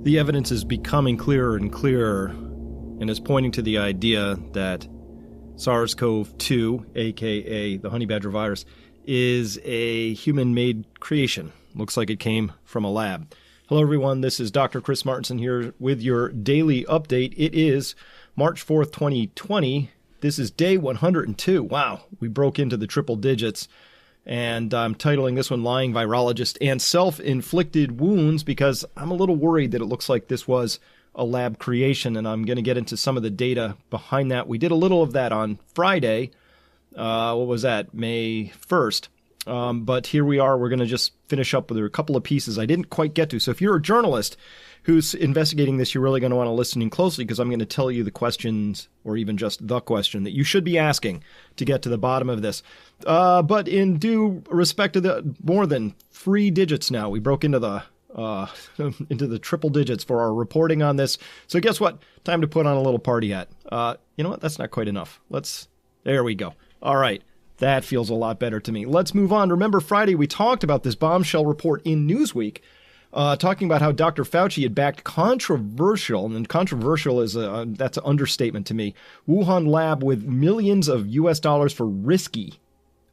The evidence is becoming clearer and clearer and is pointing to the idea that SARS-CoV-2, aka the honey badger virus, is a human-made creation. Looks like it came from a lab. Hello everyone, this is Dr. Chris Martenson here with your daily update. It is March 4th, 2020. This is day 102. Wow, we broke into the triple digits. And I'm titling this one Lying Virologist and Self-Inflicted Wounds because I'm a little worried that it looks like this was a lab creation, and I'm going to get into some of the data behind that. We did a little of that on Friday. What was that? May 1st. But here we are. We're going to just finish up with a couple of pieces I didn't quite get to. So if you're a journalist who's investigating this, you're really going to want to listen in closely because I'm going to tell you the questions, or even just the question, that you should be asking to get to the bottom of this. But in due respect to the more than 3 digits now, we broke into the triple digits for our reporting on this. So guess what? Time to put on a little party hat. You know what? That's not quite enough. There we go. All right. That feels a lot better to me. Let's move on. Remember Friday we talked about this bombshell report in Newsweek, talking about how Dr. Fauci had backed controversial, and controversial is that's an understatement to me, Wuhan lab with millions of US dollars for risky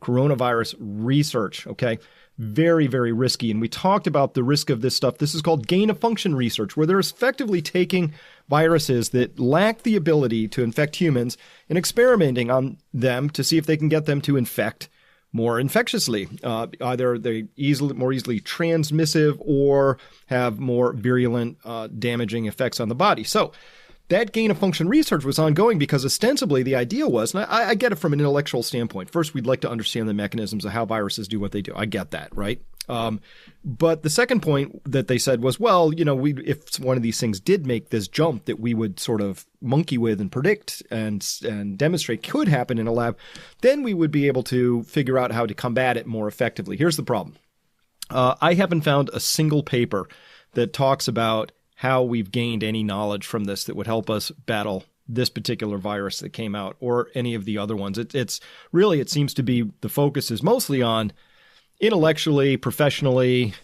coronavirus research. Okay. Very, very risky. And we talked about the risk of this stuff. This is called gain-of-function research, where they're effectively taking viruses that lack the ability to infect humans and experimenting on them to see if they can get them to infect more infectiously. Either they're more easily transmissive or have more virulent, damaging effects on the body. So that gain-of-function research was ongoing because ostensibly the idea was, and I get it from an intellectual standpoint. First, we'd like to understand the mechanisms of how viruses do what they do. I get that, right? But the second point that they said was, well, you know, if one of these things did make this jump that we would sort of monkey with and predict and demonstrate could happen in a lab, then we would be able to figure out how to combat it more effectively. Here's the problem. I haven't found a single paper that talks about how we've gained any knowledge from this that would help us battle this particular virus that came out or any of the other ones. It's really, it seems to be the focus is mostly on intellectually, professionally,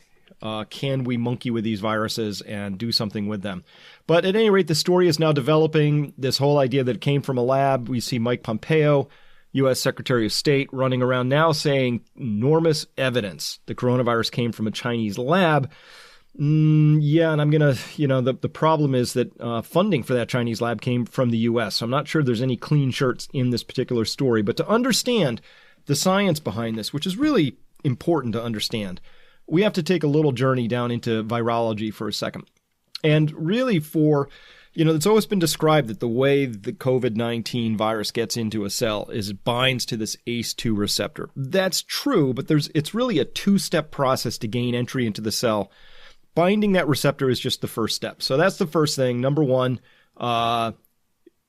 can we monkey with these viruses and do something with them? But at any rate, the story is now developing this whole idea that it came from a lab. We see Mike Pompeo, U.S. Secretary of State, running around now saying enormous evidence the coronavirus came from a Chinese lab. Yeah, and I'm going to, the problem is that funding for that Chinese lab came from the U.S. So I'm not sure there's any clean shirts in this particular story. But to understand the science behind this, which is really important to understand, we have to take a little journey down into virology for a second. And really it's always been described that the way the COVID-19 virus gets into a cell is it binds to this ACE2 receptor. That's true, but it's really a two-step process to gain entry into the cell. Binding that receptor is just the first step. So that's the first thing. Number one,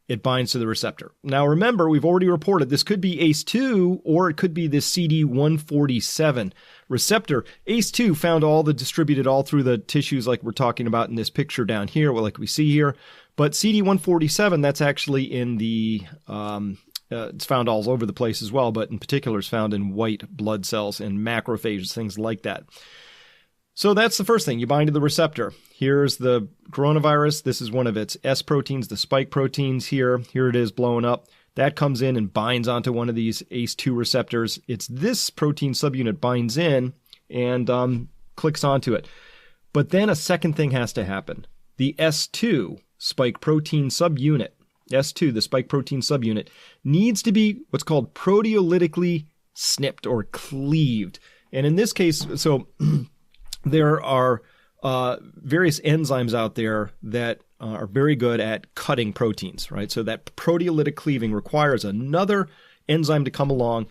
it binds to the receptor. Now, remember, we've already reported this could be ACE2 or it could be this CD147 receptor. ACE2 found distributed all through the tissues like we're talking about in this picture down here, like we see here. But CD147, that's actually in it's found all over the place as well, but in particular it's found in white blood cells and macrophages, things like that. So that's the first thing. You bind to the receptor. Here's the coronavirus. This is one of its S proteins, the spike proteins here. Here it is blowing up. That comes in and binds onto one of these ACE2 receptors. It's this protein subunit binds in and clicks onto it. But then a second thing has to happen. The S2 spike protein subunit, S2, the spike protein subunit, needs to be what's called proteolytically snipped or cleaved. And in this case, so there are various enzymes out there that are very good at cutting proteins, right? So that proteolytic cleaving requires another enzyme to come along.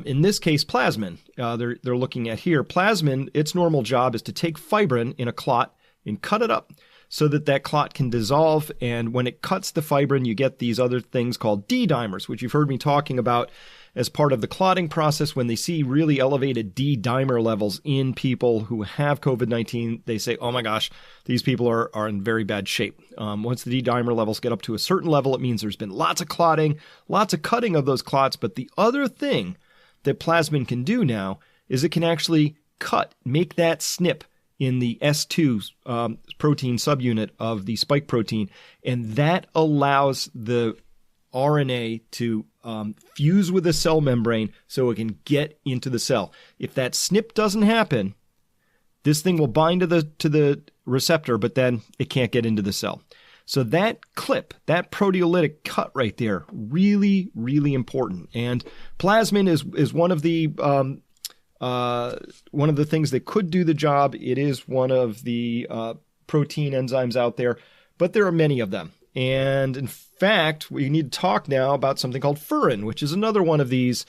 In this case, plasmin, they're looking at here. Plasmin, its normal job is to take fibrin in a clot and cut it up so that clot can dissolve. And when it cuts the fibrin, you get these other things called D-dimers, which you've heard me talking about as part of the clotting process. When they see really elevated D-dimer levels in people who have COVID-19, they say, oh my gosh, these people are in very bad shape. Once the D-dimer levels get up to a certain level, it means there's been lots of clotting, lots of cutting of those clots. But the other thing that plasmin can do now is it can actually cut, make that snip in the S2 protein subunit of the spike protein, and that allows the RNA to fuse with the cell membrane so it can get into the cell. If that SNP doesn't happen, this thing will bind to the receptor, but then it can't get into the cell. So that clip, that proteolytic cut right there, really, really important. And plasmin is one of the things that could do the job. It is one of the protein enzymes out there, but there are many of them. And in fact, we need to talk now about something called furin, which is another one of these.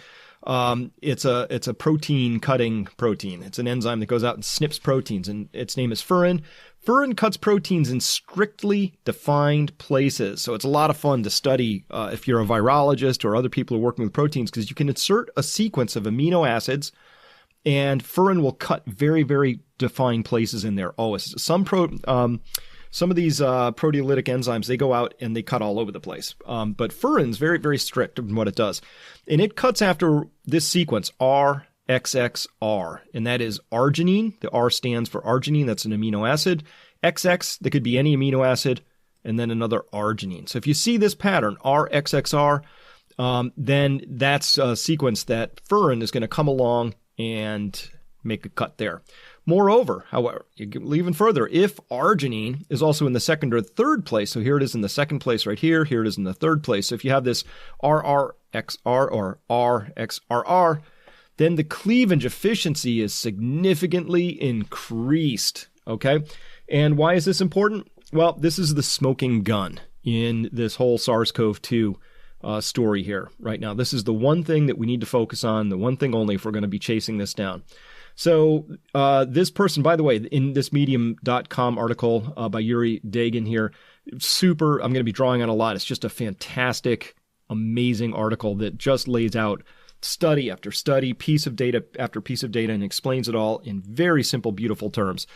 It's a protein cutting protein. It's an enzyme that goes out and snips proteins, and its name is furin. Furin cuts proteins in strictly defined places. So it's a lot of fun to study if you're a virologist or other people who are working with proteins, because you can insert a sequence of amino acids, and furin will cut very, very defined places in there. Some of these proteolytic enzymes, they go out and they cut all over the place. But furin's very, very strict in what it does. And it cuts after this sequence, RXXR, and that is arginine. The R stands for arginine. That's an amino acid. XX, that could be any amino acid, and then another arginine. So if you see this pattern, RXXR, then that's a sequence that furin is going to come along and make a cut there. Moreover, however, you go even further, if arginine is also in the second or third place, so here it is in the second place right here, here it is in the third place. So if you have this RRXR or RXRR, then the cleavage efficiency is significantly increased, okay? And why is this important? Well, this is the smoking gun in this whole SARS-CoV-2 story here right now. This is the one thing that we need to focus on, the one thing only if we're going to be chasing this down. So this person, by the way, in this medium.com article by Yuri Dagan here, super, I'm going to be drawing on a lot. It's just a fantastic, amazing article that just lays out study after study, piece of data after piece of data, and explains it all in very simple, beautiful terms.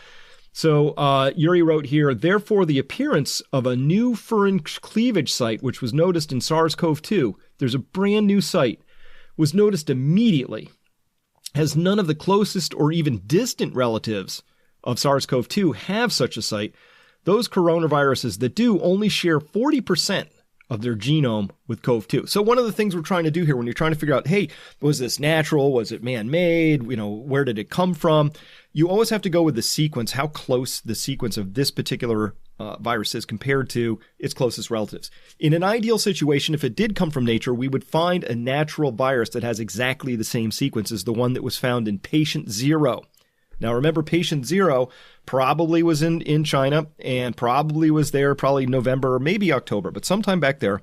So Yuri wrote here, therefore, the appearance of a new furin cleavage site, which was noticed in SARS-CoV-2, there's a brand new site, was noticed immediately, as none of the closest or even distant relatives of SARS-CoV-2 have such a site. Those coronaviruses that do only share 40% of their genome with CoV-2. So one of the things we're trying to do here when you're trying to figure out, hey, was this natural? Was it man-made? Where did it come from? You always have to go with the sequence, how close the sequence of this particular virus is compared to its closest relatives. In an ideal situation, if it did come from nature, we would find a natural virus that has exactly the same sequence as the one that was found in patient 0. Now, remember, patient 0 probably was in China and probably was there probably November or maybe October, but sometime back there.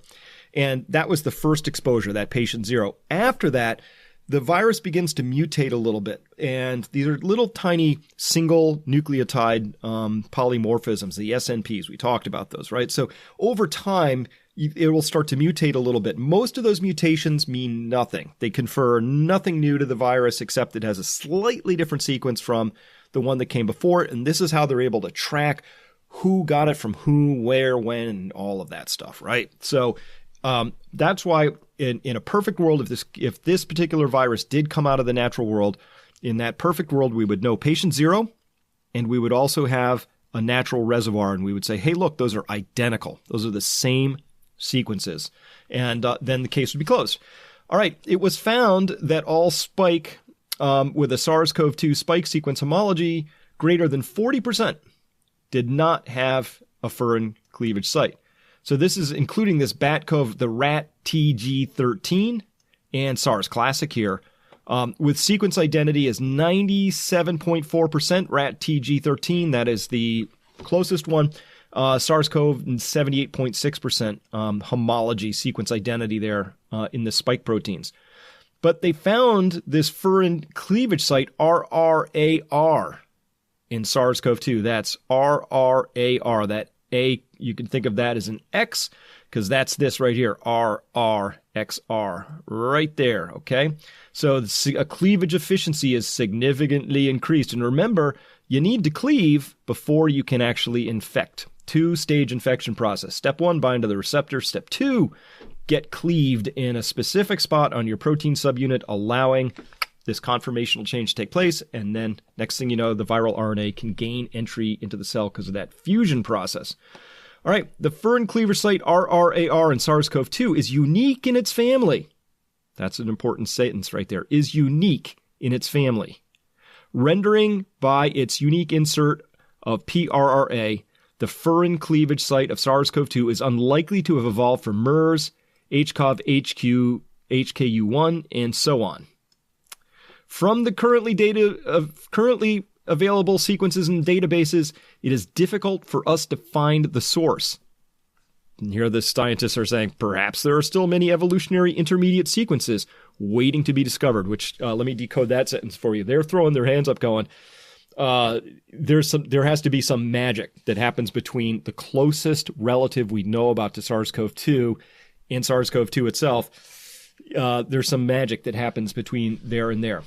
And that was the first exposure, that patient 0. After that, the virus begins to mutate a little bit. And these are little tiny single nucleotide polymorphisms, the SNPs. We talked about those, right? So over time, it will start to mutate a little bit. Most of those mutations mean nothing. They confer nothing new to the virus except it has a slightly different sequence from the one that came before it. And this is how they're able to track who got it from who, where, when, and all of that stuff, right? So that's why in a perfect world, if this particular virus did come out of the natural world, in that perfect world, we would know patient 0, and we would also have a natural reservoir, and we would say, hey, look, those are identical. Those are the same sequences. And then the case would be closed. All right, it was found that all spike with a SARS-CoV-2 spike sequence homology greater than 40% did not have a furin cleavage site. So this is including this BAT-CoV, the rat TG13, and SARS Classic here, with sequence identity as 97.4% rat TG13. That is the closest one. SARS-CoV 78.6% homology sequence identity there in the spike proteins. But they found this furin cleavage site RRAR in SARS-CoV-2. That's RRAR. That A, you can think of that as an X, because that's this right here, RRXR, right there, okay? So a cleavage efficiency is significantly increased. And remember, you need to cleave before you can actually infect. Two-stage infection process. Step 1, bind to the receptor. Step 2, get cleaved in a specific spot on your protein subunit, allowing this conformational change take place, and then next thing you know, the viral RNA can gain entry into the cell because of that fusion process. All right, the furin cleavage site RRAR in SARS-CoV-2 is unique in its family. That's an important sentence right there, is unique in its family. Rendering by its unique insert of PRRA, the furin cleavage site of SARS-CoV-2 is unlikely to have evolved from MERS, HCOV, HKU1, and so on. From the currently available sequences and databases, it is difficult for us to find the source. And here the scientists are saying, perhaps there are still many evolutionary intermediate sequences waiting to be discovered, which, let me decode that sentence for you. They're throwing their hands up going, there has to be some magic that happens between the closest relative we know about to SARS-CoV-2 and SARS-CoV-2 itself. There's some magic that happens between there and there.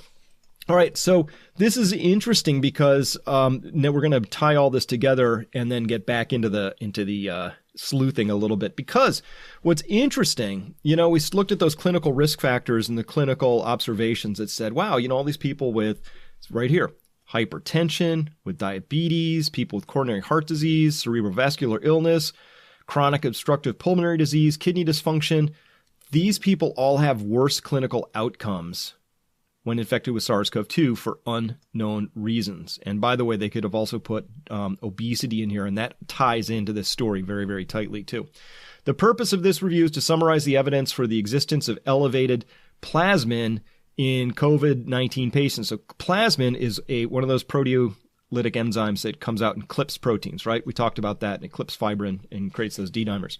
All right, so this is interesting because now we're going to tie all this together and then get back into the sleuthing a little bit. Because what's interesting, we looked at those clinical risk factors and the clinical observations that said, wow, all these people with, right here, hypertension, with diabetes, people with coronary heart disease, cerebrovascular illness, chronic obstructive pulmonary disease, kidney dysfunction, these people all have worse clinical outcomes when infected with SARS-CoV-2 for unknown reasons. And by the way, they could have also put obesity in here, and that ties into this story very, very tightly too. The purpose of this review is to summarize the evidence for the existence of elevated plasmin in COVID-19 patients. So plasmin is one of those proteolytic enzymes that comes out and clips proteins, right? We talked about that, and it clips fibrin and creates those D-dimers.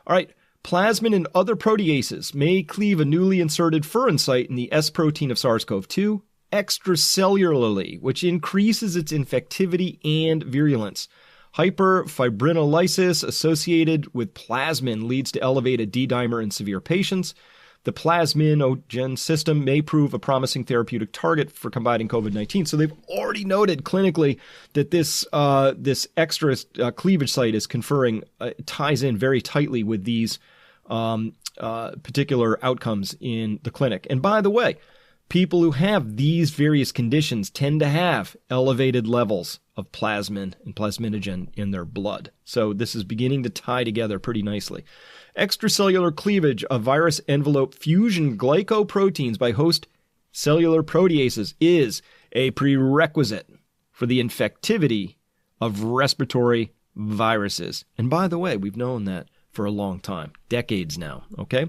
All right. Plasmin and other proteases may cleave a newly inserted furin site in the S protein of SARS-CoV-2 extracellularly, which increases its infectivity and virulence. Hyperfibrinolysis associated with plasmin leads to elevated D-dimer in severe patients. The plasminogen system may prove a promising therapeutic target for combating COVID-19. So they've already noted clinically that this extra cleavage site is conferring, ties in very tightly with these particular outcomes in the clinic. And by the way, people who have these various conditions tend to have elevated levels of plasmin and plasminogen in their blood. So this is beginning to tie together pretty nicely. Extracellular cleavage of virus envelope fusion glycoproteins by host cellular proteases is a prerequisite for the infectivity of respiratory viruses. And by the way, we've known that for a long time, decades now, okay?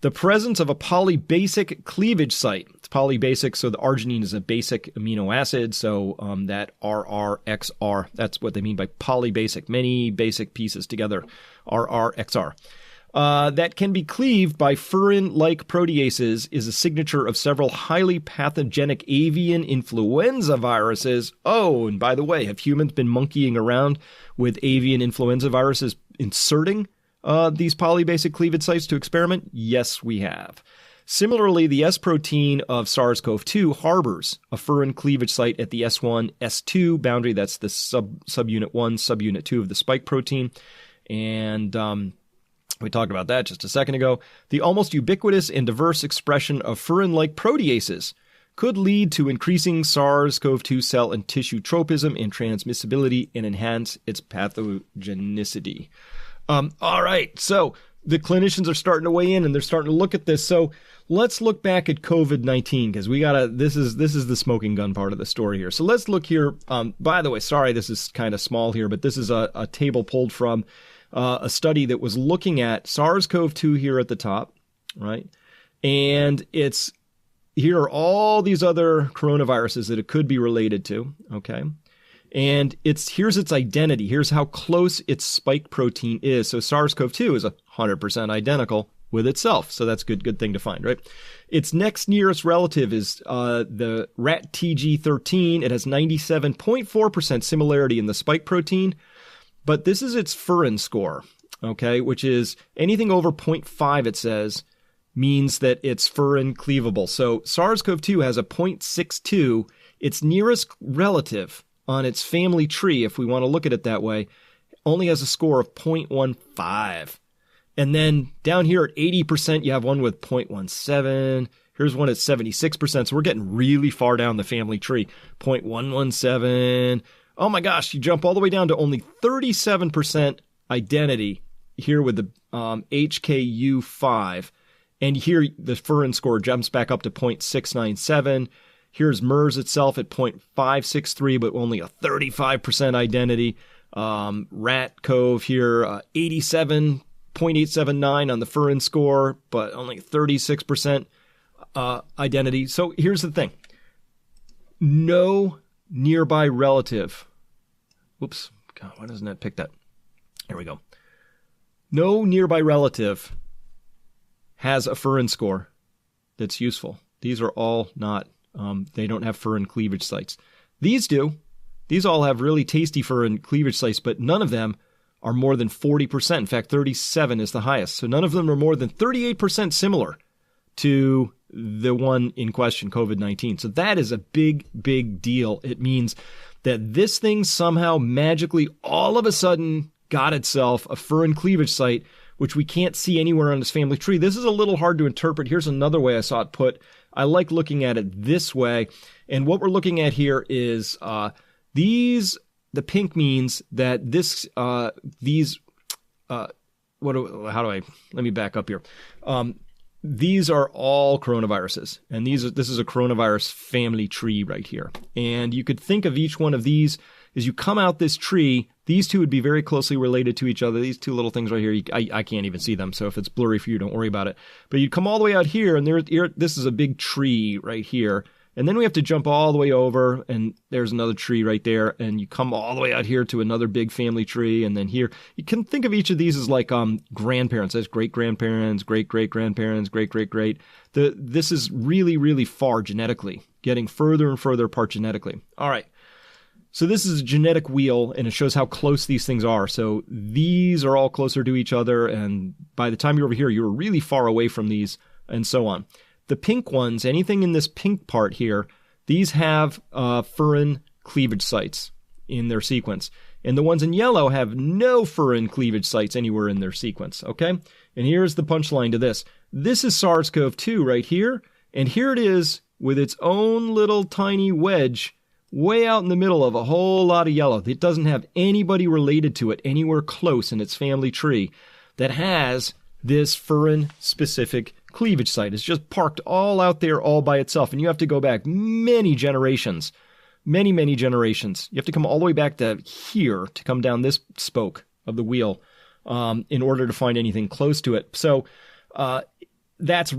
The presence of a polybasic cleavage site. It's polybasic, so the arginine is a basic amino acid, so that RRXR, that's what they mean by polybasic, many basic pieces together, RRXR. That can be cleaved by furin-like proteases is a signature of several highly pathogenic avian influenza viruses. Oh, and by the way, have humans been monkeying around with avian influenza viruses inserting these polybasic cleavage sites to experiment? Yes, we have. Similarly, the S protein of SARS-CoV-2 harbors a furin cleavage site at the S1, S2 boundary. That's the subunit 1, subunit 2 of the spike protein. And we talked about that just a second ago. The almost ubiquitous and diverse expression of furin-like proteases could lead to increasing SARS-CoV-2 cell and tissue tropism and transmissibility and enhance its pathogenicity. All right, so the clinicians are starting to weigh in and they're starting to look at this. So let's look back at COVID-19 because this is the smoking gun part of the story here. So let's look here. By the way, sorry, this is kind of small here, but this is a table pulled from a study that was looking at SARS-CoV-2 here at the top, right? And here are all these other coronaviruses that it could be related to, okay? And here's its identity. Here's how close its spike protein is. So SARS-CoV-2 is 100% identical with itself. So that's good thing to find, right? Its next nearest relative is the rat TG13. It has 97.4% similarity in the spike protein, but this is its furin score, okay, which is anything over 0.5, it says, means that it's furin cleavable. So SARS-CoV-2 has a 0.62. Its nearest relative on its family tree, if we want to look at it that way, only has a score of 0.15. And then down here at 80%, you have one with 0.17. Here's one at 76%. So we're getting really far down the family tree. 0.117. Oh my gosh, you jump all the way down to only 37% identity here with the HKU5. And here the Furin score jumps back up to 0.697. Here's MERS itself at 0.563, but only a 35% identity. Rat Cove here, 0.879 on the Furin score, but only 36% identity. So here's the thing. No nearby relative. Whoops. God, why doesn't that pick that? Here we go. No nearby relative has a Furin score that's useful. These are all not, they don't have Furin cleavage sites. These do. These all have really tasty Furin cleavage sites, but none of them are more than 40%. In fact, 37 is the highest. So none of them are more than 38% similar to the one in question, COVID-19. So that is a big, big deal. It means that this thing somehow magically all of a sudden got itself a Furin cleavage site, which we can't see anywhere on this family tree. This is a little hard to interpret. Here's another way I saw it put. I like looking at it this way. And what we're looking at here is the pink means that let me back up here. These are all coronaviruses, and this is a coronavirus family tree right here. And you could think of each one of these as you come out this tree. These two would be very closely related to each other. These two little things right here, I can't even see them. So if it's blurry for you, don't worry about it. But you'd come all the way out here, and this is a big tree right here. And then we have to jump all the way over, and there's another tree right there. And you come all the way out here to another big family tree. And then here, you can think of each of these as like grandparents. There's great-grandparents, great-great-grandparents, great-great-great. This is really, really far genetically, getting further and further apart genetically. All right. So this is a genetic wheel, and it shows how close these things are. So these are all closer to each other, and by the time you're over here, you're really far away from these, and so on. The pink ones, anything in this pink part here, these have Furin cleavage sites in their sequence. And the ones in yellow have no Furin cleavage sites anywhere in their sequence, okay? And here's the punchline to this. This is SARS-CoV-2 right here, and here it is with its own little tiny wedge way out in the middle of a whole lot of yellow. It doesn't have anybody related to it anywhere close in its family tree that has this Furin-specific cleavage site. It's just parked all out there all by itself, and you have to go back many generations, many generations. You have to come all the way back to here to come down this spoke of the wheel in order to find anything close to it. So that's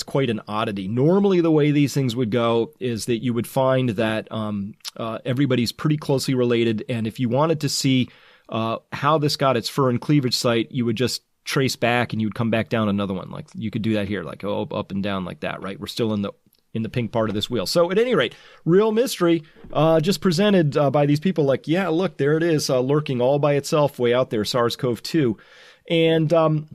quite an oddity. Normally, the way these things would go is that you would find that everybody's pretty closely related, and if you wanted to see how this got its Furin cleavage site, you would just trace back and you would come back down another one. Like you could do that here, like up and down like that, right? We're still in the pink part of this wheel. So at any rate, real mystery just presented by these people like, yeah, look, there it is, lurking all by itself way out there, SARS-CoV-2. And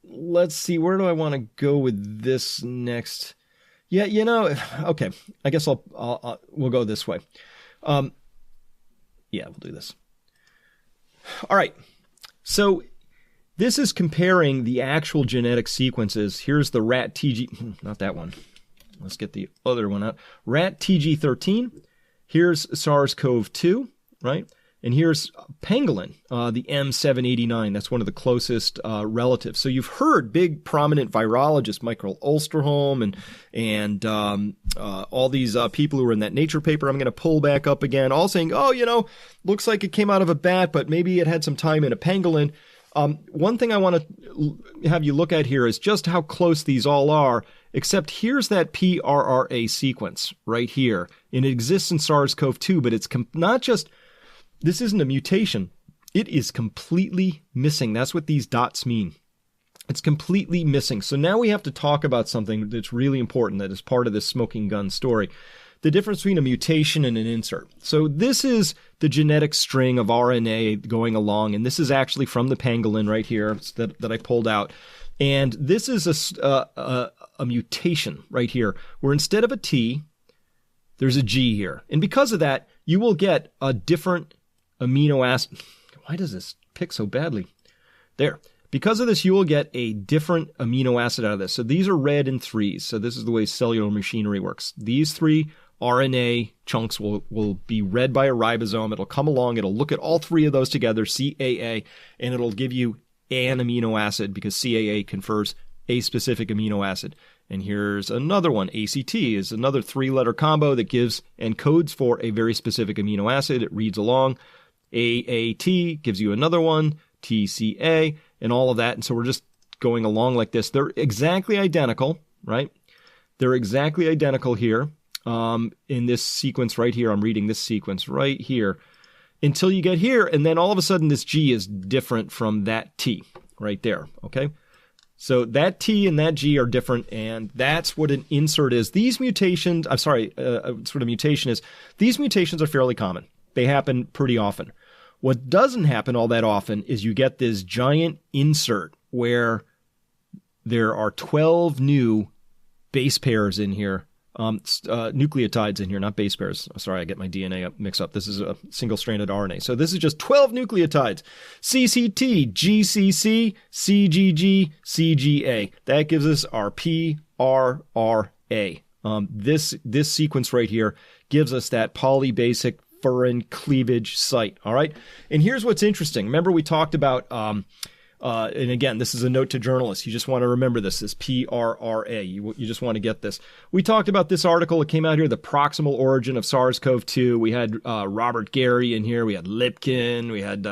let's see, where do I want to go with this next? Yeah, okay, I guess we'll go this way. Yeah, we'll do this. All right, so this is comparing the actual genetic sequences. Here's the rat TG, not that one. Let's get the other one out. Rat TG13. Here's SARS-CoV-2, right? And here's pangolin, the M789. That's one of the closest relatives. So you've heard big prominent virologists, Michael Osterholm and all these people who were in that Nature paper. I'm going to pull back up again, all saying, looks like it came out of a bat, but maybe it had some time in a pangolin. One thing I want to have you look at here is just how close these all are, except here's that PRRA sequence right here. And it exists in SARS-CoV-2, but it's not just, this isn't a mutation. It is completely missing. That's what these dots mean. It's completely missing. So now we have to talk about something that's really important that is part of this smoking gun story. The difference between a mutation and an insert. So this is the genetic string of RNA going along, and this is actually from the pangolin right here that I pulled out. And this is a mutation right here, where instead of a T, there's a G here. And because of that, you will get a different amino acid. Why does this pick so badly? There. Because of this, you will get a different amino acid out of this. So these are read in threes. So this is the way cellular machinery works. These 3 RNA chunks will be read by a ribosome. It'll come along. It'll look at all 3 of those together, CAA, and it'll give you an amino acid because CAA confers a specific amino acid. And here's another one. ACT is another 3-letter combo that gives and codes for a very specific amino acid. It reads along. AAT gives you another one. TCA and all of that. And so we're just going along like this. They're exactly identical, right? They're exactly identical here in this sequence right here. I'm reading this sequence right here until you get here. And then all of a sudden this G is different from that T right there. Okay. So that T and that G are different, and that's what an insert is. These mutations, what a mutation is. These mutations are fairly common. They happen pretty often. What doesn't happen all that often is you get this giant insert where there are 12 new base pairs in here, nucleotides in here, not base pairs. Sorry, I get my DNA mixed up. This is a single-stranded RNA. So this is just 12 nucleotides. CCT, GCC, CGG, CGA. That gives us our PRRA. This sequence right here gives us that polybasic furin cleavage site. All right. And here's what's interesting. Remember we talked about, and again, this is a note to journalists. You just want to remember this PRRA. You just want to get this. We talked about this article. It came out here, the proximal origin of SARS-CoV-2. We had Robert Gary in here. We had Lipkin. We had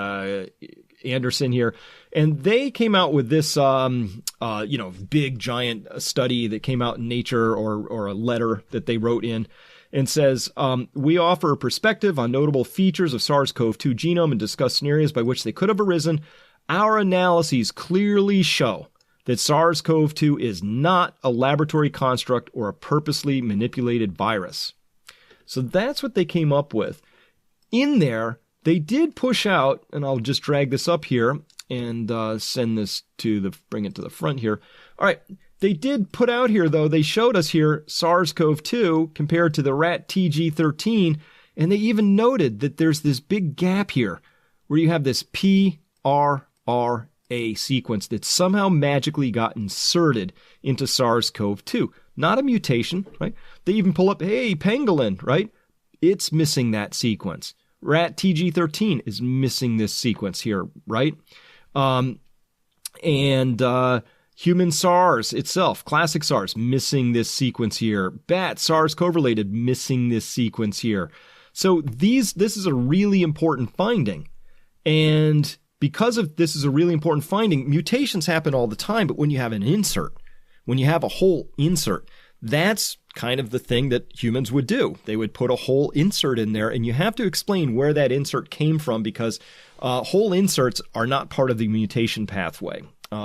Anderson here. And they came out with this, big giant study that came out in Nature or a letter that they wrote in. And says, we offer a perspective on notable features of SARS-CoV-2 genome and discuss scenarios by which they could have arisen. Our analyses clearly show that SARS-CoV-2 is not a laboratory construct or a purposely manipulated virus. So that's what they came up with. In there, they did push out, and I'll just drag this up here and send this bring it to the front here. All right. They did put out here, though, they showed us here SARS-CoV-2 compared to the rat TG13, and they even noted that there's this big gap here where you have this PRRA sequence that somehow magically got inserted into SARS-CoV-2. Not a mutation, right? They even pull up, hey, pangolin, right? It's missing that sequence. Rat TG13 is missing this sequence here, right? Human SARS itself, classic SARS, missing this sequence here. Bat, SARS-CoV-related, missing this sequence here. So this is a really important finding. And because of this is a really important finding, mutations happen all the time, but when you have an insert, when you have a whole insert, that's kind of the thing that humans would do. They would put a whole insert in there, and you have to explain where that insert came from because whole inserts are not part of the mutation pathway.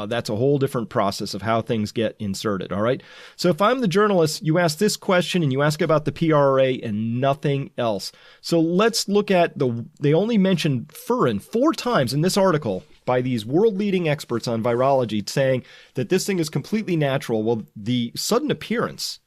That's a whole different process of how things get inserted, all right? So if I'm the journalist, you ask this question and you ask about the PRRA and nothing else. So let's look at they only mentioned furin 4 times in this article by these world-leading experts on virology saying that this thing is completely natural. Well, the sudden appearance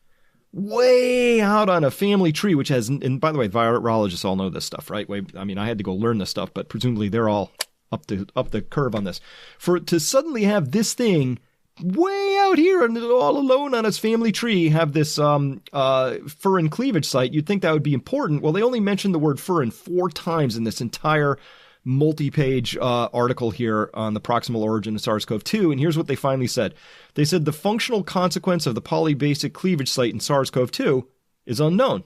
way out on a family tree, which has, and by the way, virologists all know this stuff, right? I had to go learn this stuff, but presumably they're all up the curve on this. To suddenly have this thing way out here and all alone on its family tree have this furin cleavage site, you'd think that would be important. Well, they only mentioned the word furin 4 times in this entire multi-page article here on the proximal origin of SARS-CoV-2, and here's what they finally said. They said the functional consequence of the polybasic cleavage site in SARS-CoV-2 is unknown.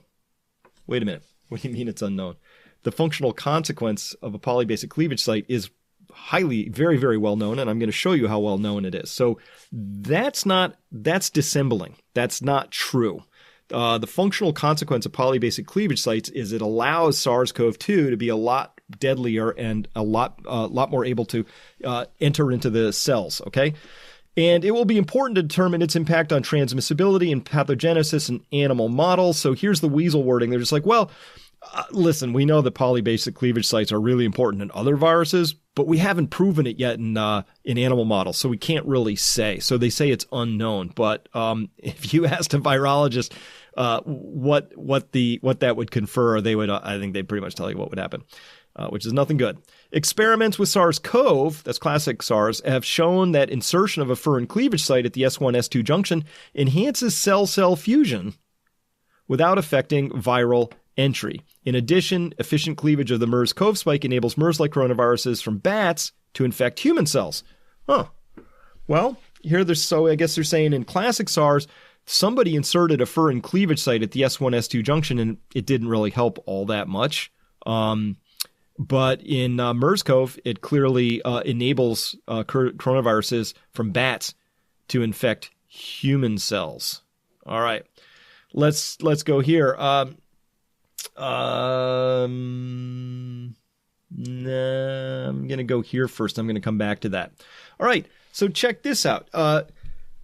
Wait a minute. What do you mean it's unknown? The functional consequence of a polybasic cleavage site is very, very well known, and I'm going to show you how well known it is. So that's dissembling. That's not true. The functional consequence of polybasic cleavage sites is it allows SARS-CoV-2 to be a lot deadlier and a lot more able to enter into the cells, okay? And it will be important to determine its impact on transmissibility and pathogenesis in animal models. So here's the weasel wording. They're just like, well, listen, we know that polybasic cleavage sites are really important in other viruses, but we haven't proven it yet in animal models, so we can't really say. So they say it's unknown. But if you asked a virologist what that would confer, I think they'd pretty much tell you what would happen. which is nothing good. Experiments with SARS-CoV, that's classic SARS, have shown that insertion of a furin cleavage site at the S1-S2 junction enhances cell-cell fusion without affecting viral entry. In addition, efficient cleavage of the MERS-CoV spike enables MERS-like coronaviruses from bats to infect human cells. Huh. Well, so I guess they're saying in classic SARS, somebody inserted a furin cleavage site at the S1-S2 junction, and it didn't really help all that much. But in MERS-CoV, it clearly enables coronaviruses from bats to infect human cells. All right, let's go here. Nah, I'm gonna go here first. I'm gonna come back to that. All right, so check this out.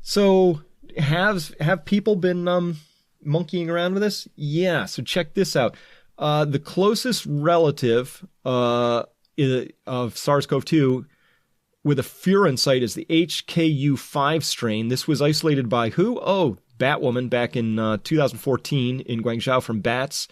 So have people been monkeying around with this? Yeah. So check this out. The closest relative of SARS-CoV-2 with a furin site is the HKU5 strain. This was isolated by who? Oh, Batwoman back in 2014 in Guangzhou from bats.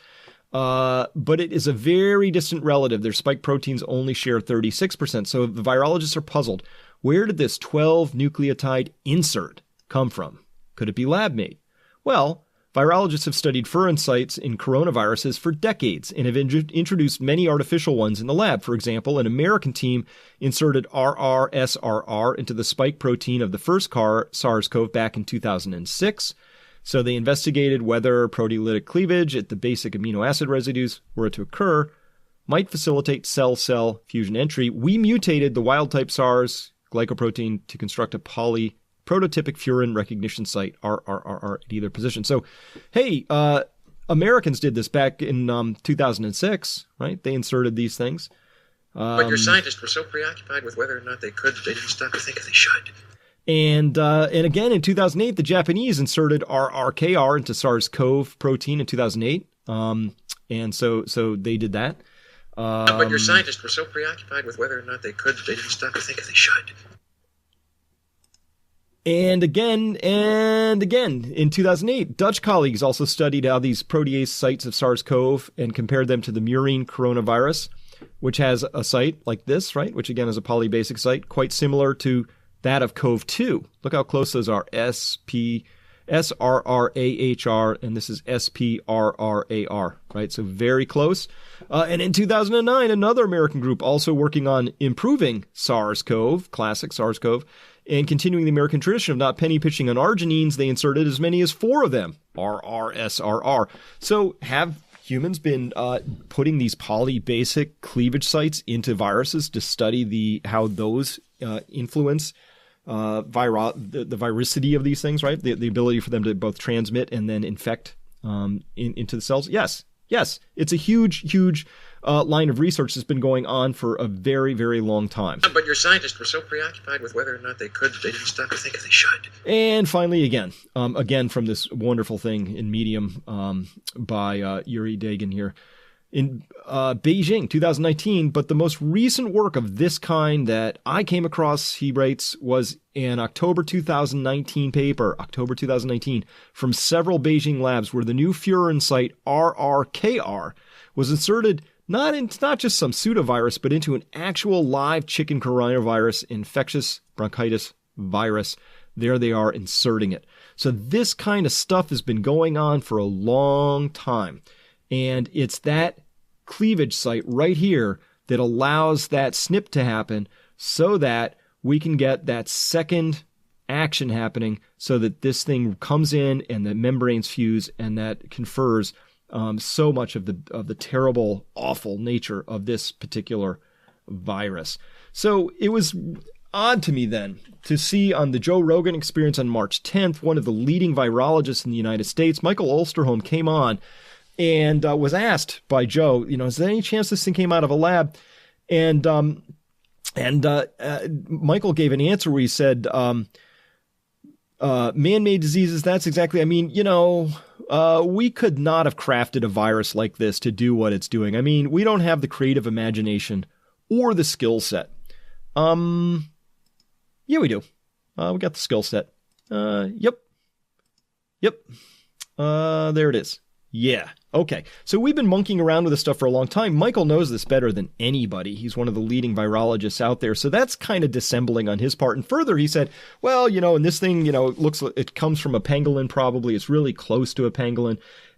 But it is a very distant relative. Their spike proteins only share 36%. So the virologists are puzzled. Where did this 12 nucleotide insert come from? Could it be lab-made? Well, virologists have studied furin sites in coronaviruses for decades and have introduced many artificial ones in the lab. For example, an American team inserted RRSRR into the spike protein of the first SARS-CoV back in 2006. So they investigated whether proteolytic cleavage at the basic amino acid residues were to occur might facilitate cell-cell fusion entry. We mutated the wild-type SARS glycoprotein to construct a prototypic furin recognition site, RRRR, at either position. So, hey, Americans did this back in 2006, right? They inserted these things. But your scientists were so preoccupied with whether or not they could, they didn't stop to think if they should. And again, in 2008, the Japanese inserted RRKR into SARS-CoV protein in 2008. And so they did that. But your scientists were so preoccupied with whether or not they could, they didn't stop to think if they should. And again, in 2008, Dutch colleagues also studied how these protease sites of SARS-CoV and compared them to the murine coronavirus, which has a site like this, right? Which again is a polybasic site, quite similar to that of CoV-2. Look how close those are, SRRAHR, and this is SPRRAR, right? So very close. And in 2009, another American group also working on improving SARS-CoV, classic SARS-CoV, and continuing the American tradition of not penny pitching on arginines, they inserted as many as 4 of them, RRSRR. So have humans been putting these polybasic cleavage sites into viruses to study how those influence the viricity of these things, right? The ability for them to both transmit and then infect into the cells? Yes. It's a huge line of research that's been going on for a very, very long time. But your scientists were so preoccupied with whether or not they could, they didn't stop to think if they should. And finally, again from this wonderful thing in Medium by Yuri Dagin here, in Beijing, 2019. But the most recent work of this kind that I came across, he writes, was an October 2019 paper, from several Beijing labs where the new furin site RRKR was inserted not just some pseudovirus, but into an actual live chicken coronavirus infectious bronchitis virus. There they are inserting it. So this kind of stuff has been going on for a long time. And it's that cleavage site right here that allows that SNP to happen so that we can get that second action happening so that this thing comes in and the membranes fuse, and that confers so much of the terrible, awful nature of this particular virus. So it was odd to me then to see on the Joe Rogan Experience on March 10th, one of the leading virologists in the United States, Michael Osterholm, came on and was asked by Joe, is there any chance this thing came out of a lab? And Michael gave an answer where he said, man-made diseases, that's exactly, we could not have crafted a virus like this to do what it's doing. We don't have the creative imagination or the skill set. Yeah, we do. We got the skill set. Yep. There it is. Yeah. Okay. So we've been monkeying around with this stuff for a long time. Michael knows this better than anybody. He's one of the leading virologists out there. So that's kind of dissembling on his part. And further, he said, well, and this thing, it comes from a pangolin probably. It's really close to a pangolin.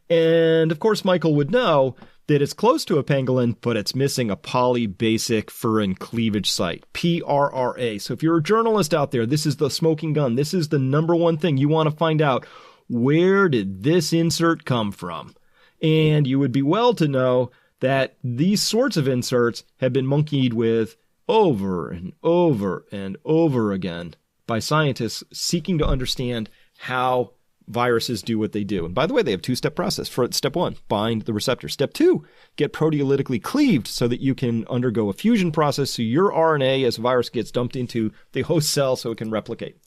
And of course, Michael would know that it's close to a pangolin, but it's missing a polybasic furin cleavage site, PRRA. So if you're a journalist out there, this is the smoking gun. This is the number one thing you want to find out. Where did this insert come from? And you would be well to know that these sorts of inserts have been monkeyed with over and over and over again by scientists seeking to understand how viruses do what they do. And by the way, they have a two-step process. For step 1, bind the receptor. Step 2, get proteolytically cleaved so that you can undergo a fusion process so your RNA as a virus gets dumped into the host cell so it can replicate.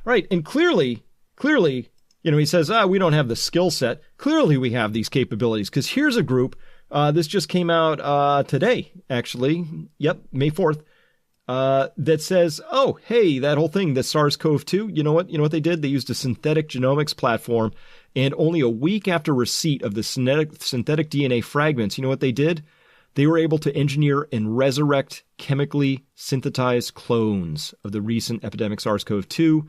Right. And clearly, he says, we don't have the skill set. Clearly, we have these capabilities because here's a group. This just came out today, actually. Yep, May 4th. That says, oh, hey, that whole thing, the SARS-CoV-2, you know what they did? They used a synthetic genomics platform, and only a week after receipt of the synthetic DNA fragments, you know what they did? They were able to engineer and resurrect chemically synthesized clones of the recent epidemic SARS-CoV-2.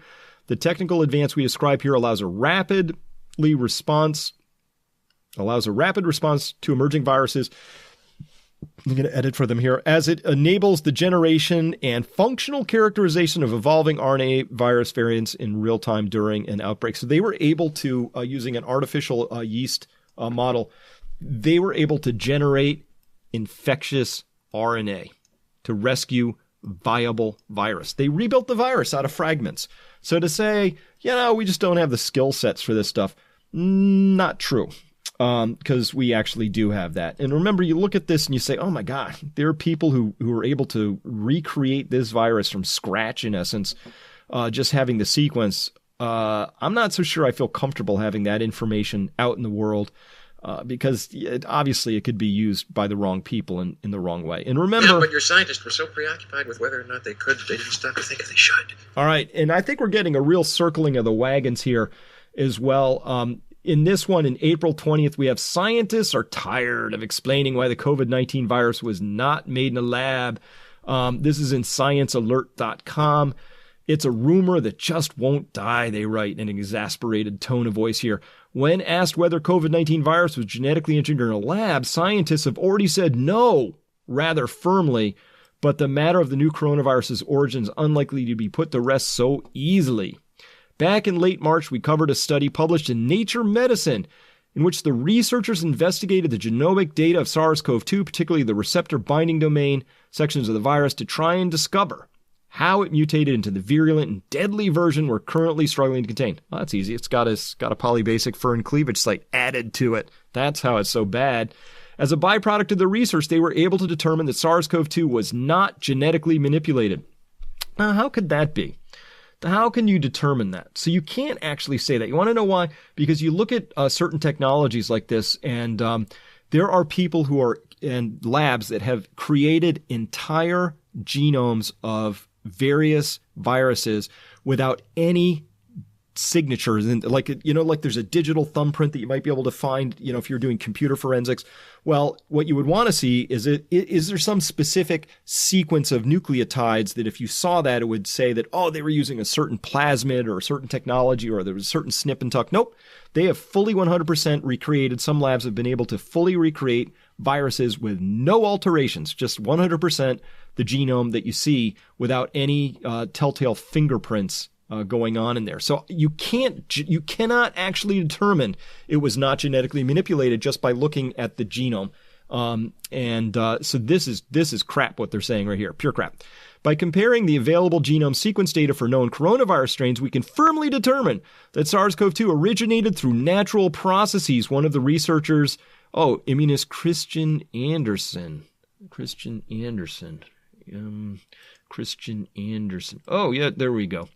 The technical advance we describe here allows a rapid response to emerging viruses. I'm going to edit for them here, as it enables the generation and functional characterization of evolving RNA virus variants in real time during an outbreak. So they were able to, using an artificial yeast model, they were able to generate infectious RNA to rescue viable virus. They rebuilt the virus out of fragments. So to say, we just don't have the skill sets for this stuff, not true. Because we actually do have that. And remember, you look at this and you say, oh my God, there are people who are able to recreate this virus from scratch, in essence, just having the sequence. I'm not so sure I feel comfortable having that information out in the world because obviously it could be used by the wrong people in the wrong way. And remember... Yeah, but your scientists were so preoccupied with whether or not they could, they didn't stop to think if they should. All right, and I think we're getting a real circling of the wagons here as well. In this one, in April 20th, we have scientists are tired of explaining why the COVID-19 virus was not made in a lab. This is in sciencealert.com. It's a rumor that just won't die, they write in an exasperated tone of voice here. When asked whether COVID-19 virus was genetically engineered in a lab, scientists have already said no, rather firmly. But the matter of the new coronavirus's origin is unlikely to be put to rest so easily. Back in late March, we covered a study published in Nature Medicine in which the researchers investigated the genomic data of SARS-CoV-2, particularly the receptor binding domain sections of the virus, to try and discover how it mutated into the virulent and deadly version we're currently struggling to contain. Well, that's easy. It's got a polybasic furin cleavage site added to it. That's how it's so bad. As a byproduct of the research, they were able to determine that SARS-CoV-2 was not genetically manipulated. Now, how could that be? How can you determine that? So you can't actually say that. You want to know why? Because you look at certain technologies like this, and there are people who are in labs that have created entire genomes of various viruses without any signatures. And like there's a digital thumbprint that you might be able to find, if you're doing computer forensics. Well, what you would want to see is there some specific sequence of nucleotides that if you saw that, it would say that, oh, they were using a certain plasmid or a certain technology or there was a certain snip and tuck. Nope. They have fully 100% recreated. Some labs have been able to fully recreate viruses with no alterations, just 100% the genome that you see without any telltale fingerprints going on in there. So you cannot actually determine it was not genetically manipulated just by looking at the genome. So this is crap what they're saying right here, pure crap. By comparing the available genome sequence data for known coronavirus strains, we can firmly determine that SARS-CoV-2 originated through natural processes. One of the researchers, immunist Christian Anderson. Oh, yeah, there we go.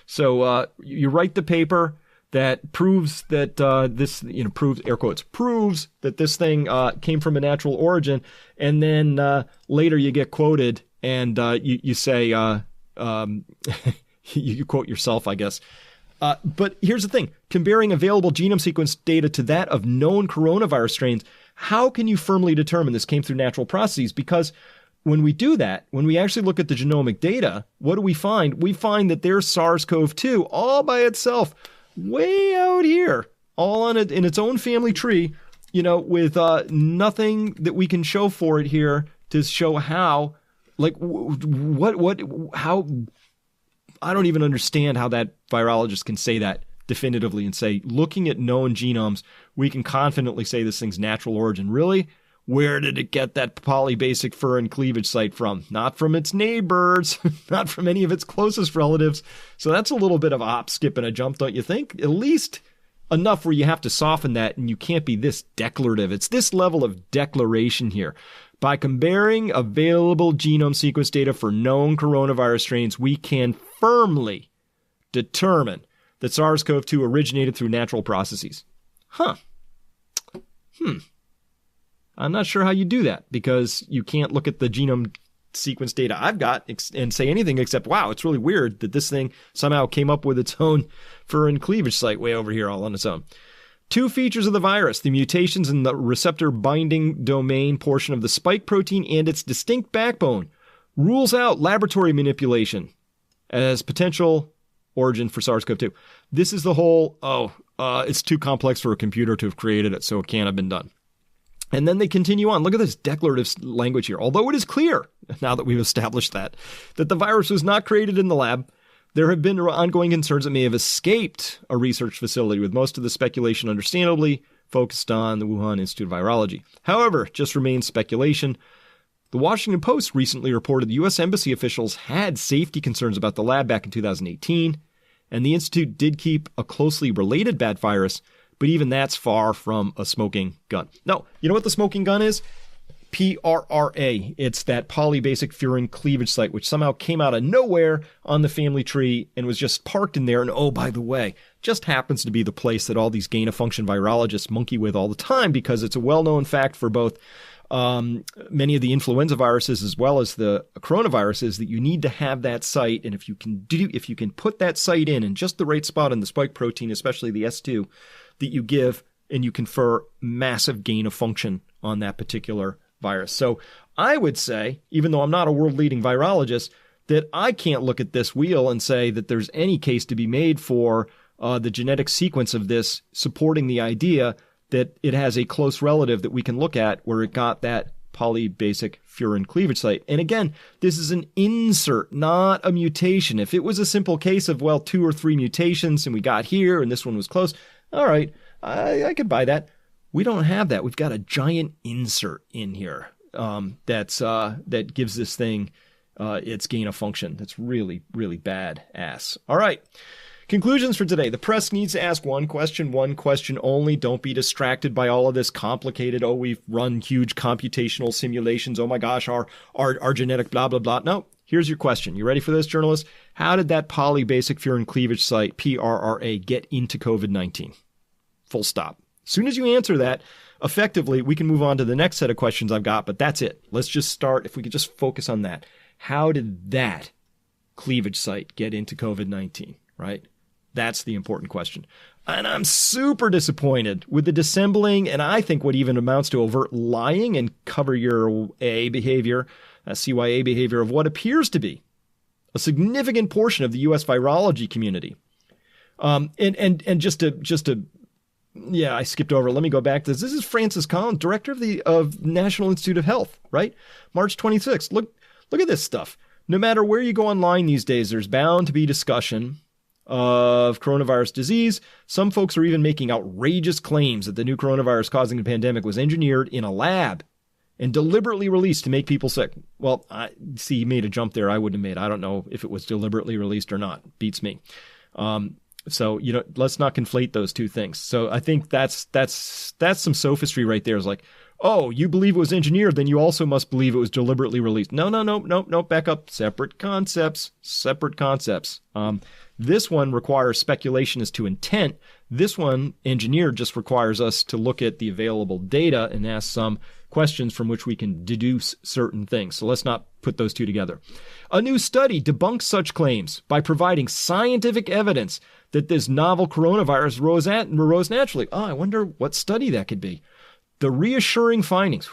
So you write the paper that proves that proves that this thing came from a natural origin, and then later you get quoted and you say you quote yourself, I guess. But here's the thing. Comparing available genome sequence data to that of known coronavirus strains, how can you firmly determine this came through natural processes? Because when we do that, when we actually look at the genomic data, what do we find? We find that there's SARS-CoV-2 all by itself, way out here, all on it in its own family tree, with nothing that we can show for it here to show how, how, I don't even understand how that virologist can say that definitively and say, looking at known genomes, we can confidently say this thing's natural origin. Really? Where did it get that polybasic furin cleavage site from? Not from its neighbors, not from any of its closest relatives. So that's a little bit of a hop, skip, and a jump, don't you think? At least enough where you have to soften that and you can't be this declarative. It's this level of declaration here. By comparing available genome sequence data for known coronavirus strains, we can firmly determine that SARS-CoV-2 originated through natural processes. I'm not sure how you do that, because you can't look at the genome sequence data I've got and say anything except, wow, it's really weird that this thing somehow came up with its own furin cleavage site way over here all on its own. Two features of the virus, the mutations in the receptor binding domain portion of the spike protein and its distinct backbone, rules out laboratory manipulation as potential origin for SARS-CoV-2. This is the whole, it's too complex for a computer to have created it, so it can't have been done. And then they continue on. Look at this declarative language here. Although it is clear, now that we've established that the virus was not created in the lab, there have been ongoing concerns it may have escaped a research facility, with most of the speculation understandably focused on the Wuhan Institute of Virology. However, just remains speculation. The Washington Post recently reported the U.S. Embassy officials had safety concerns about the lab back in 2018, and the Institute did keep a closely related bat virus, but even that's far from a smoking gun. No, you know what the smoking gun is? PRRA. It's that polybasic furin cleavage site, which somehow came out of nowhere on the family tree and was just parked in there. And oh, by the way, just happens to be the place that all these gain-of-function virologists monkey with all the time, because it's a well-known fact for both many of the influenza viruses as well as the coronaviruses that you need to have that site. And if you can put that site in just the right spot in the spike protein, especially the S2, that you give, and you confer massive gain of function on that particular virus. So I would say, even though I'm not a world-leading virologist, that I can't look at this wheel and say that there's any case to be made for the genetic sequence of this supporting the idea that it has a close relative that we can look at where it got that polybasic furin cleavage site. And again, this is an insert, not a mutation. If it was a simple case of, 2 or 3 mutations and we got here and this one was close, all right, I could buy that. We don't have that. We've got a giant insert in here that gives this thing its gain of function. That's really, really bad ass. All right. Conclusions for today. The press needs to ask one question only. Don't be distracted by all of this complicated, we've run huge computational simulations. Oh my gosh, our genetic blah, blah, blah. No, here's your question. You ready for this, journalist? How did that polybasic furin cleavage site, PRRA, get into COVID-19? Full stop. As soon as you answer that, effectively, we can move on to the next set of questions I've got, but that's it. Let's just start, if we could just focus on that. How did that cleavage site get into COVID-19, right? That's the important question. And I'm super disappointed with the dissembling, and I think what even amounts to overt lying and cover your A behavior, CYA behavior, of what appears to be a significant portion of the U.S. virology community. And just to I skipped over. Let me go back to this. This is Francis Collins, director of National Institute of Health, right? March 26th. Look at this stuff. No matter where you go online these days, there's bound to be discussion of coronavirus disease. Some folks are even making outrageous claims that the new coronavirus causing the pandemic was engineered in a lab and deliberately released to make people sick. Well, he made a jump there I wouldn't have made. I don't know if it was deliberately released or not. Beats me. So, let's not conflate those two things. So I think that's some sophistry right there. It's like, oh, you believe it was engineered, then you also must believe it was deliberately released. No, back up. Separate concepts. This one requires speculation as to intent. This one, engineered, just requires us to look at the available data and ask some questions from which we can deduce certain things. So let's not put those two together. A new study debunks such claims by providing scientific evidence that this novel coronavirus arose naturally. I wonder what study that could be. The reassuring findings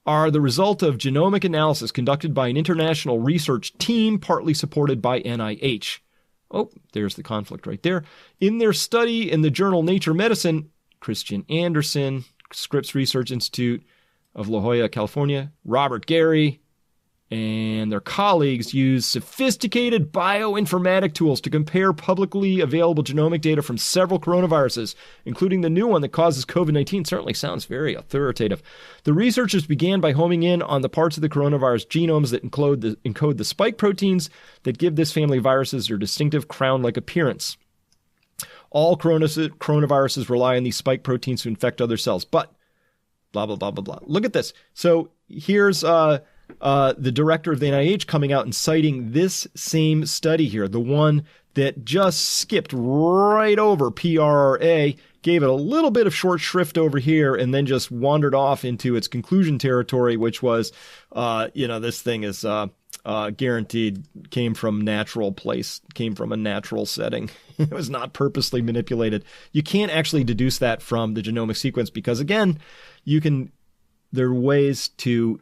are the result of genomic analysis conducted by an international research team, partly supported by NIH. Oh, there's the conflict right there. In their study in the journal Nature Medicine, Christian Anderson, Scripps Research Institute of La Jolla, California, Robert Gary, and their colleagues used sophisticated bioinformatic tools to compare publicly available genomic data from several coronaviruses, including the new one that causes COVID-19. Certainly sounds very authoritative. The researchers began by homing in on the parts of the coronavirus genomes that encode the spike proteins that give this family of viruses their distinctive crown-like appearance. All coronaviruses rely on these spike proteins to infect other cells, but blah, blah, blah, blah, blah. Look at this. So here's the director of the NIH coming out and citing this same study here, the one that just skipped right over PRRA, gave it a little bit of short shrift over here, and then just wandered off into its conclusion territory, which was, this thing is guaranteed came from a natural setting. It was not purposely manipulated. You can't actually deduce that from the genomic sequence because, again, there are ways to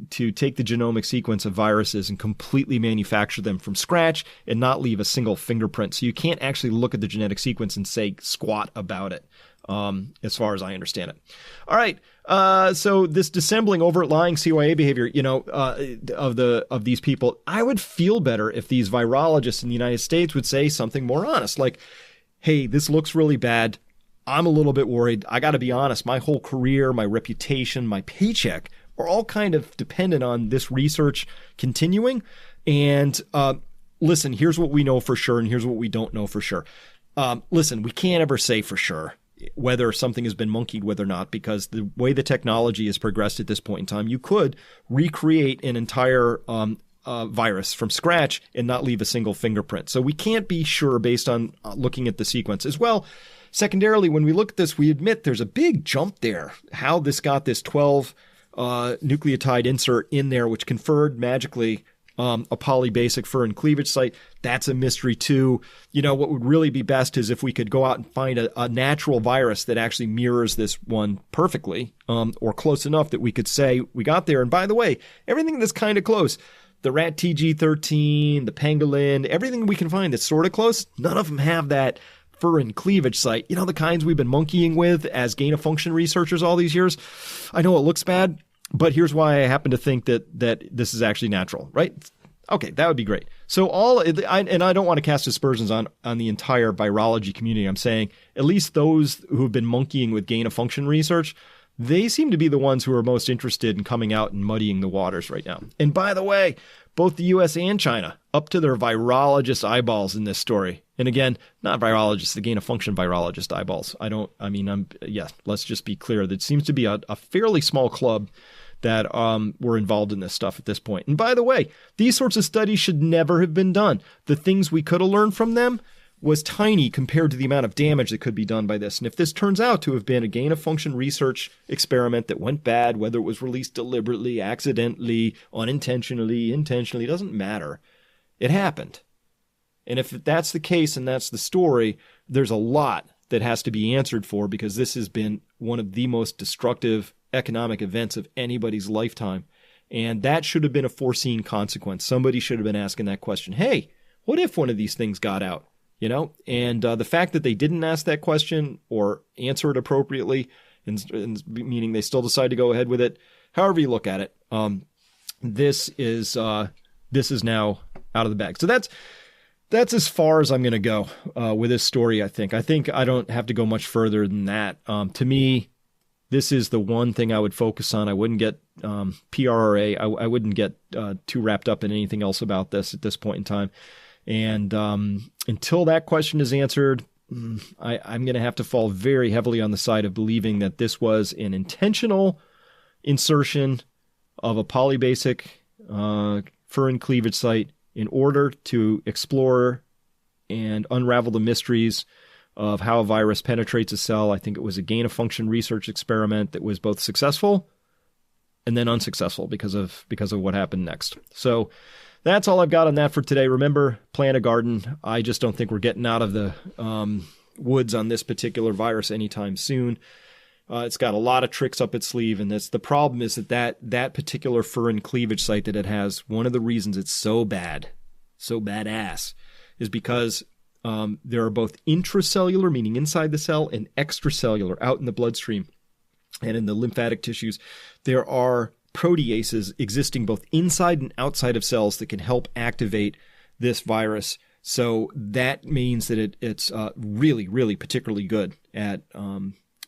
take the genomic sequence of viruses and completely manufacture them from scratch and not leave a single fingerprint. So you can't actually look at the genetic sequence and say squat about it, as far as I understand it. All right. So this dissembling, overt lying CYA behavior, of these people, I would feel better if these virologists in the United States would say something more honest, like, hey, this looks really bad. I'm a little bit worried. I got to be honest. My whole career, my reputation, my paycheck are all kind of dependent on this research continuing. And listen, here's what we know for sure, and here's what we don't know for sure. Listen, we can't ever say for sure whether something has been monkeyed with or not, because the way the technology has progressed at this point in time, you could recreate an entire virus from scratch and not leave a single fingerprint. So we can't be sure based on looking at the sequence as well. Secondarily, when we look at this, we admit there's a big jump there. How this got this 12 nucleotide insert in there, which conferred magically a polybasic Furin cleavage site. That's a mystery too. What would really be best is if we could go out and find a natural virus that actually mirrors this one perfectly, or close enough that we could say we got there. And by the way, everything that's kind of close, the rat TG13, the pangolin, everything we can find that's sort of close, none of them have that Furin cleavage site. The kinds we've been monkeying with as gain-of-function researchers all these years. I know it looks bad, but here's why I happen to think that this is actually natural, right? Okay, that would be great. So I don't want to cast aspersions on the entire virology community. I'm saying at least those who have been monkeying with gain-of-function research, they seem to be the ones who are most interested in coming out and muddying the waters right now. And by the way, both the U.S. and China up to their virologist eyeballs in this story. And again, not virologists, the gain-of-function virologist eyeballs. Let's just be clear. That seems to be a fairly small club that were involved in this stuff at this point. And by the way, these sorts of studies should never have been done. The things we could have learned from them was tiny compared to the amount of damage that could be done by this. And if this turns out to have been a gain-of-function research experiment that went bad, whether it was released deliberately, accidentally, unintentionally, intentionally, it doesn't matter. It happened. And if that's the case and that's the story, there's a lot that has to be answered for, because this has been one of the most destructive economic events of anybody's lifetime. And that should have been a foreseen consequence. Somebody should have been asking that question. Hey, what if one of these things got out? And the fact that they didn't ask that question or answer it appropriately, and meaning they still decide to go ahead with it, however you look at it, this is now out of the bag. So that's as far as I'm going to go with this story, I think. I don't have to go much further than that. To me, this is the one thing I would focus on. I wouldn't get PRRA. I wouldn't get too wrapped up in anything else about this at this point in time. And until that question is answered, I'm going to have to fall very heavily on the side of believing that this was an intentional insertion of a polybasic Furin cleavage site in order to explore and unravel the mysteries of how a virus penetrates a cell. I think it was a gain-of-function research experiment that was both successful and then unsuccessful because of what happened next. So that's all I've got on that for today. Remember, plant a garden. I just don't think we're getting out of the woods on this particular virus anytime soon. It's got a lot of tricks up its sleeve, and the problem is that particular furin cleavage site that it has, one of the reasons it's so badass, is because there are both intracellular, meaning inside the cell, and extracellular, out in the bloodstream and in the lymphatic tissues. There are proteases existing both inside and outside of cells that can help activate this virus. So that means that it's really, really particularly good at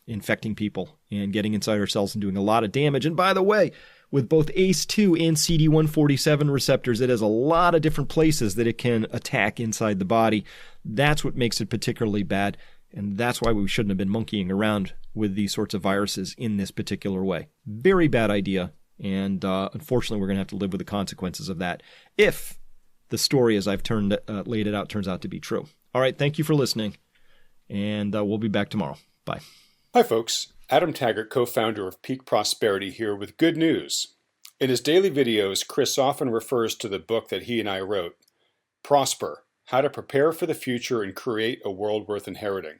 infecting people and getting inside our cells and doing a lot of damage. And by the way, with both ACE2 and CD147 receptors, it has a lot of different places that it can attack inside the body. That's what makes it particularly bad. And that's why we shouldn't have been monkeying around with these sorts of viruses in this particular way. Very bad idea. And unfortunately, we're going to have to live with the consequences of that if the story, as I've laid it out, turns out to be true. All right. Thank you for listening. And we'll be back tomorrow. Bye. Hi, folks. Adam Taggart, co-founder of Peak Prosperity, here with good news. In his daily videos, Chris often refers to the book that he and I wrote, Prosper: How to Prepare for the Future and Create a World Worth Inheriting.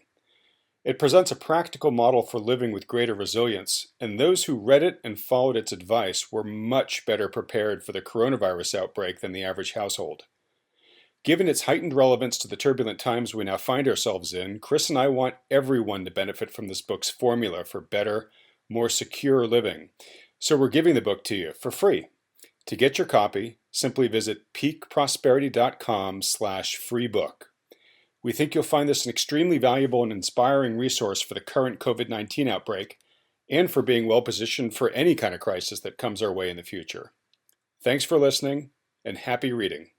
It presents a practical model for living with greater resilience, and those who read it and followed its advice were much better prepared for the coronavirus outbreak than the average household. Given its heightened relevance to the turbulent times we now find ourselves in, Chris and I want everyone to benefit from this book's formula for better, more secure living. So we're giving the book to you for free. To get your copy, simply visit peakprosperity.com/freebook. We think you'll find this an extremely valuable and inspiring resource for the current COVID-19 outbreak and for being well positioned for any kind of crisis that comes our way in the future. Thanks for listening, and happy reading.